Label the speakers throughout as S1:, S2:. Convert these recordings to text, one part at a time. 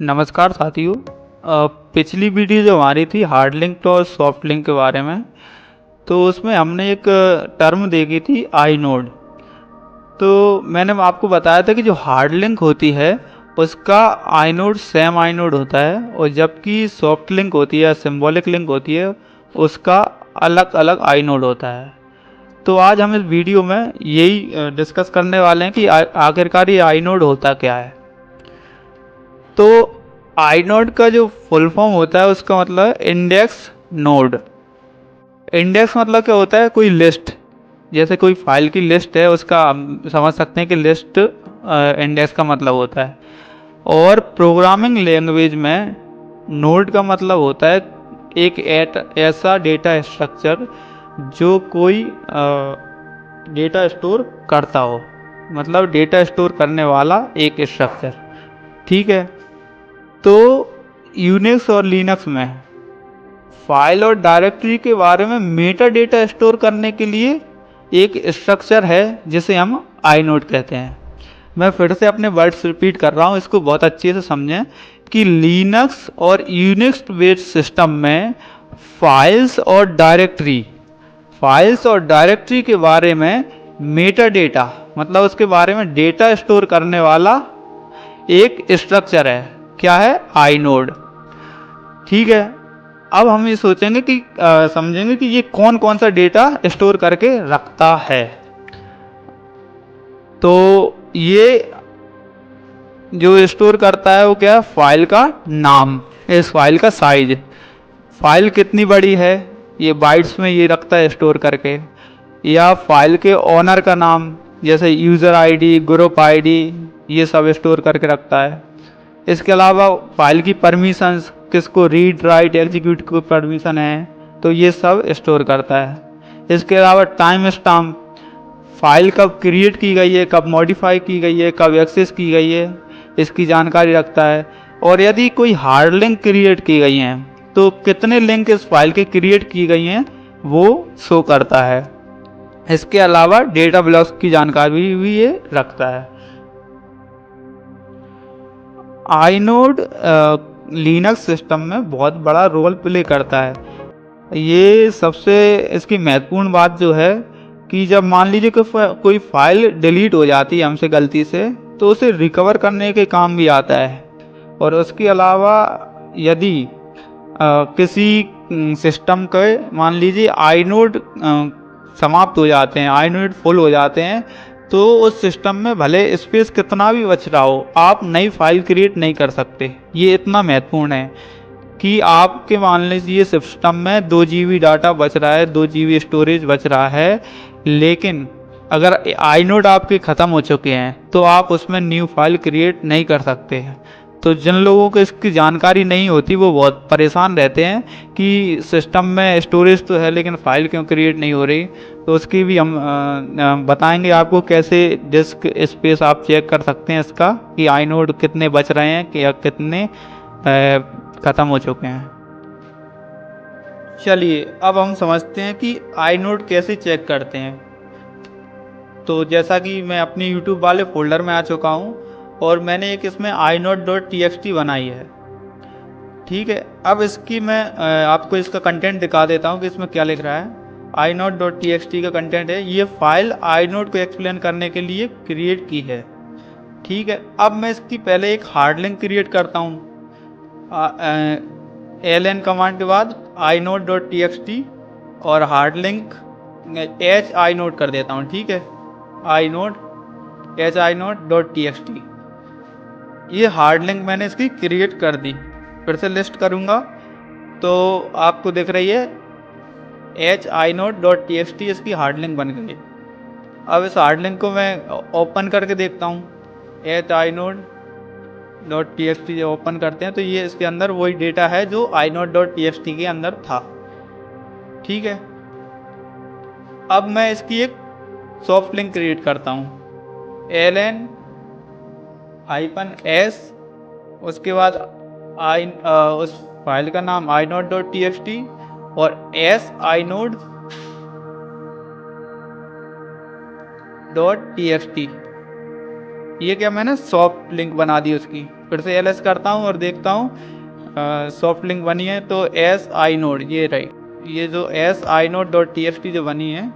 S1: नमस्कार साथियों। पिछली वीडियो जो हमारी थी हार्ड लिंक और सॉफ्ट लिंक के बारे में, तो उसमें हमने एक टर्म देखी थी आई नोड। तो मैंने आपको बताया था कि जो हार्ड लिंक होती है उसका आई नोड सेम आई नोड होता है, और जबकि सॉफ्ट लिंक होती है, सिंबॉलिक लिंक होती है, उसका अलग अलग आई नोड होता है। तो आज हम इस वीडियो में यही डिस्कस करने वाले हैं कि आखिरकार ये आई नोड होता क्या है। तो आई नोड का जो फुल फॉर्म होता है उसका मतलब है इंडेक्स नोड। इंडेक्स मतलब क्या होता है? कोई लिस्ट, जैसे कोई फाइल की लिस्ट है, उसका हम समझ सकते हैं कि लिस्ट इंडेक्स का मतलब होता है। और प्रोग्रामिंग लैंग्वेज में नोड का मतलब होता है एक ऐसा डेटा स्ट्रक्चर जो कोई डेटा स्टोर करता हो, मतलब डेटा स्टोर करने वाला एक स्ट्रक्चर। ठीक है। तो यूनिक्स और लिनक्स में फाइल और डायरेक्टरी के बारे में मेटा डेटा स्टोर करने के लिए एक स्ट्रक्चर है जिसे हम आई नोड कहते हैं। मैं फिर से अपने वर्ड्स रिपीट कर रहा हूँ, इसको बहुत अच्छे से समझें कि लिनक्स और यूनिक्स बेस्ड सिस्टम में फाइल्स और डायरेक्टरी के बारे में मेटा डेटा, मतलब उसके बारे में डेटा स्टोर करने वाला एक स्ट्रक्चर है। क्या है? आई नोड। ठीक है। अब हम ये सोचेंगे कि समझेंगे कि ये कौन कौन सा डेटा स्टोर करके रखता है। तो ये जो स्टोर करता है वो क्या है? फाइल का नाम, इस फाइल का साइज, फाइल कितनी बड़ी है ये बाइट्स में ये रखता है स्टोर करके, या फाइल के ओनर का नाम जैसे यूज़र आईडी, ग्रुप आईडी, ये सब स्टोर करके रखता है। इसके अलावा फाइल की परमिशंस, किसको रीड राइट एग्जीक्यूट को परमिशन है, तो ये सब स्टोर करता है। इसके अलावा टाइम स्टाम्प, फाइल कब क्रिएट की गई है, कब मॉडिफाई की गई है, कब एक्सेस की गई है, इसकी जानकारी रखता है। और यदि कोई हार्ड लिंक क्रिएट की गई हैं तो कितने लिंक इस फाइल के क्रिएट की गई हैं वो शो करता है। इसके अलावा डेटा ब्लॉक्स की जानकारी भी ये रखता है। आईनोड लिनक्स सिस्टम में बहुत बड़ा रोल प्ले करता है। ये सबसे इसकी महत्वपूर्ण बात जो है कि जब मान लीजिए कि कोई फाइल डिलीट हो जाती है हमसे गलती से, तो उसे रिकवर करने के काम भी आता है। और उसके अलावा यदि किसी सिस्टम के मान लीजिए आईनोड समाप्त हो जाते हैं, आईनोड फुल हो जाते हैं, तो उस सिस्टम में भले स्पेस कितना भी बच रहा हो, आप नई फाइल क्रिएट नहीं कर सकते। ये इतना महत्वपूर्ण है कि आपके मान लीजिए सिस्टम में 2 GB डाटा बच रहा है, 2 GB स्टोरेज बच रहा है, लेकिन अगर आईनोड आपके ख़त्म हो चुके हैं तो आप उसमें न्यू फाइल क्रिएट नहीं कर सकते हैं। तो जिन लोगों को इसकी जानकारी नहीं होती वो बहुत परेशान रहते हैं कि सिस्टम में स्टोरेज तो है लेकिन फ़ाइल क्यों क्रिएट नहीं हो रही। तो उसकी भी हम बताएंगे आपको कैसे डिस्क स्पेस आप चेक कर सकते हैं इसका, कि आईनोड कितने बच रहे हैं या कितने ख़त्म हो चुके हैं। चलिए अब हम समझते हैं कि आईनोड कैसे चेक करते हैं। तो जैसा कि मैं अपने यूट्यूब वाले फोल्डर में आ चुका हूँ और मैंने एक इसमें inode.txt बनाई है। ठीक है। अब इसकी मैं आपको इसका कंटेंट दिखा देता हूँ कि इसमें क्या लिख रहा है। inode.txt का कंटेंट है, ये फाइल inode को एक्सप्लेन करने के लिए क्रिएट की है। ठीक है। अब मैं इसकी पहले एक हार्ड लिंक क्रिएट करता हूँ ln कमांड के बाद inode.txt और hard link H I node कर देता हूँ। ठीक है, inode.txt, ये हार्ड लिंक मैंने इसकी क्रिएट कर दी। फिर से लिस्ट करूँगा तो आपको दिख रही है inode.txt, इसकी हार्ड लिंक बन गई। अब इस हार्ड लिंक को मैं ओपन करके देखता हूँ। inode.txt जब ओपन करते हैं तो ये इसके अंदर वही डेटा है जो inode.txt के अंदर था। ठीक है। अब मैं इसकी एक सॉफ्ट लिंक क्रिएट करता हूँ, ln-s, उसके बाद उस फाइल का नाम inode.txt और inode.txt। ये क्या मैंने सॉफ्ट लिंक बना दी उसकी। फिर से ls करता हूँ और देखता हूँ सॉफ्ट लिंक बनी है तो एस आई नोड, ये रही, ये जो S I node dot T X T जो बनी है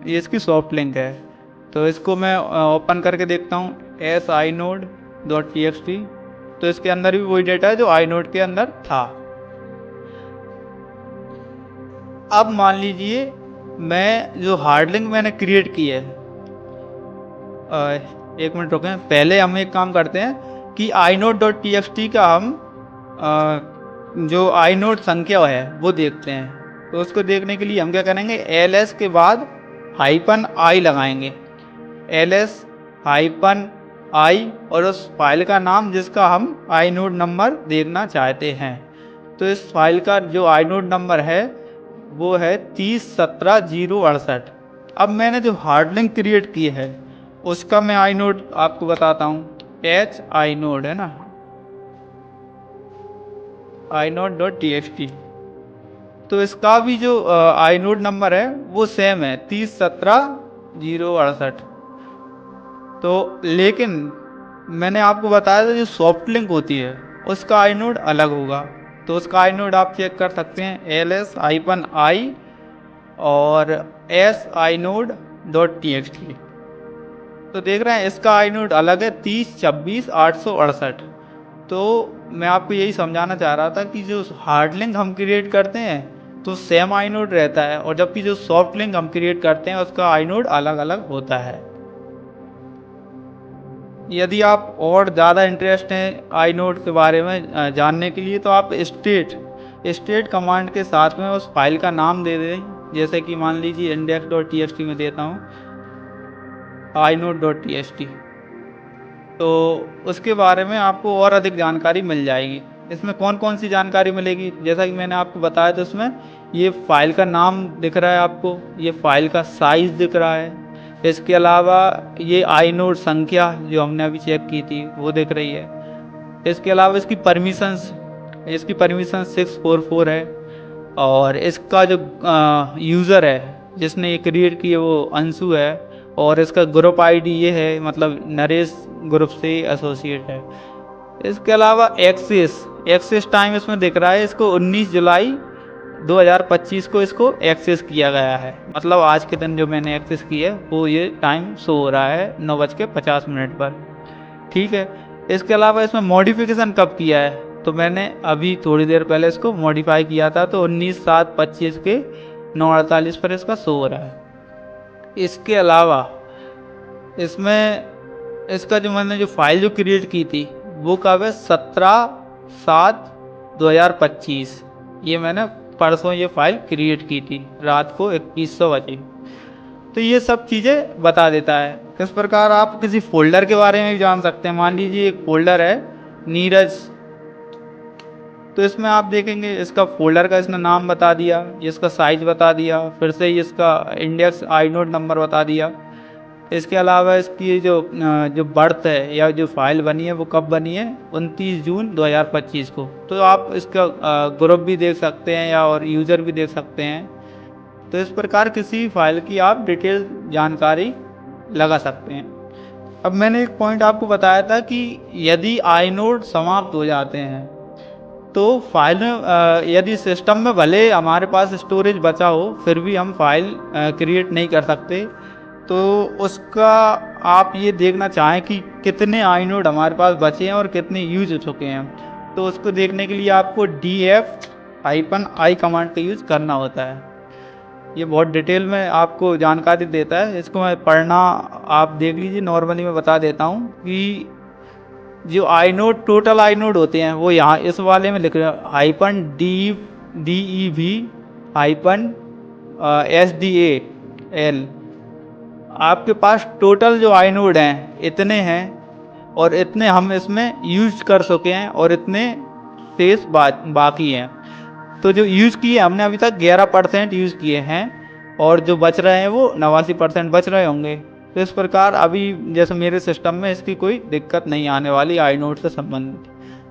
S1: ये इसकी सॉफ्ट लिंक है। तो इसको मैं ओपन करके देखता हूँ S I node dot T X T, तो इसके अंदर भी वही डेटा है जो आई नोड के अंदर था। अब मान लीजिए मैं जो हार्ड लिंक मैंने क्रिएट की है, एक मिनट रुकें, पहले हम एक काम करते हैं कि inode dot T X T का हम जो आई नोड संख्या है वो देखते हैं। तो उसको देखने के लिए हम क्या करेंगे, एल एस के बाद हाइपन आई लगाएंगे, एल एस हाइपन आई और उस फाइल का नाम जिसका हम आई नोड नंबर देखना चाहते हैं। तो इस फाइल का जो आई नोड नंबर है वो है 3017-068। अब मैंने जो हार्ड लिंक क्रिएट की है उसका मैं आई नोड आपको बताता हूँ, एच आई नोड है ना, inode dot T X T. तो इसका भी जो आई नोड नंबर है वो सेम है 3017-068। तो लेकिन मैंने आपको बताया था जो सॉफ्ट लिंक होती है उसका आई नोड अलग होगा। तो उसका आई नोड आप चेक कर सकते हैं, एल एस हाइपन आई और S I node dot T X T. तो देख रहे हैं इसका आई नोड अलग है 3026-868। तो मैं आपको यही समझाना चाह रहा था कि जो हार्ड लिंक हम क्रिएट करते हैं तो सेम आई नोड रहता है, और जबकि जो सॉफ्ट लिंक हम क्रिएट करते हैं उसका आई नोड अलग अलग होता है। यदि आप और ज़्यादा इंटरेस्ट हैं आई नोड के बारे में जानने के लिए तो आप स्टेट कमांड के साथ में उस फाइल का नाम दे दें। जैसे कि मान लीजिए index dot T X T में देता हूँ inode dot T X T, तो उसके बारे में आपको और अधिक जानकारी मिल जाएगी। इसमें कौन कौन सी जानकारी मिलेगी, जैसा कि मैंने आपको बताया था, उसमें ये फाइल का नाम दिख रहा है आपको, ये फाइल का साइज दिख रहा है, इसके अलावा ये आई नोड संख्या जो हमने अभी चेक की थी वो दिख रही है। इसके अलावा इसकी परमिशन 644 है, और इसका जो यूज़र है जिसने ये क्रिएट की है वो अंशु है, और इसका ग्रुप आईडी ये है, मतलब नरेश ग्रुप से एसोसिएट है। इसके अलावा एक्सेस टाइम इसमें दिख रहा है, इसको 19 जुलाई 2025 को इसको एक्सेस किया गया है, मतलब आज के दिन जो मैंने एक्सेस की है वो ये टाइम शो हो रहा है 9:50 पर। ठीक है, इसके अलावा इसमें मॉडिफिकेशन कब किया है, तो मैंने अभी थोड़ी देर पहले इसको मॉडिफाई किया था, तो 19/7/25 के 9:48 पर इसका शो हो रहा है। इसके अलावा इसमें इसका जो मैंने जो फाइल जो क्रिएट की थी वो कब है, 17/7/2025। ये मैंने परसों ये फाइल क्रिएट की थी रात को 2100 बजे। तो ये सब चीज़ें बता देता है। किस प्रकार आप किसी फोल्डर के बारे में भी जान सकते हैं। मान लीजिए एक फोल्डर है नीरज, तो इसमें आप देखेंगे इसका फोल्डर का इसने नाम बता दिया, इसका साइज बता दिया, फिर से इसका इंडेक्स आई नोड नंबर बता दिया। इसके अलावा इसकी जो बर्थ है या जो फाइल बनी है वो कब बनी है, 29 जून 2025 को। तो आप इसका ग्रुप भी देख सकते हैं या और यूज़र भी देख सकते हैं। तो इस प्रकार किसी फाइल की आप डिटेल जानकारी लगा सकते हैं। अब मैंने एक पॉइंट आपको बताया था कि यदि आई नोड समाप्त हो जाते हैं तो फाइल में यदि सिस्टम में भले हमारे पास स्टोरेज बचा हो फिर भी हम फाइल क्रिएट नहीं कर सकते। तो उसका आप ये देखना चाहें कि कितने आई नोड हमारे पास बचे हैं और कितने यूज हो चुके हैं, तो उसको देखने के लिए आपको df-i कमांड का यूज़ करना होता है। ये बहुत डिटेल में आपको जानकारी देता है, इसको मैं पढ़ना आप देख लीजिए। नॉर्मली मैं बता देता हूँ कि जो आई नोड टोटल आई नोड होते हैं वो यहाँ इस वाले में लिख रहे हैं -DEV -SDAL। आपके पास टोटल जो आई नोड हैं इतने हैं, और इतने हम इसमें यूज कर चुके हैं और इतने शेष बाकी हैं। तो जो यूज़ किए हमने अभी तक 11% यूज़ किए हैं, और जो बच रहे हैं वो 89% बच रहे होंगे। तो इस प्रकार अभी जैसे मेरे सिस्टम में इसकी कोई दिक्कत नहीं आने वाली आई नोड से संबंधित।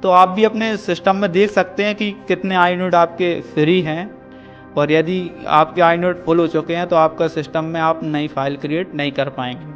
S1: तो आप भी अपने सिस्टम में देख सकते हैं कि कितने आई नोड आपके फ्री हैं, और यदि आपके आई नोड फुल हो चुके हैं तो आपका सिस्टम में आप नई फाइल क्रिएट नहीं कर पाएंगे।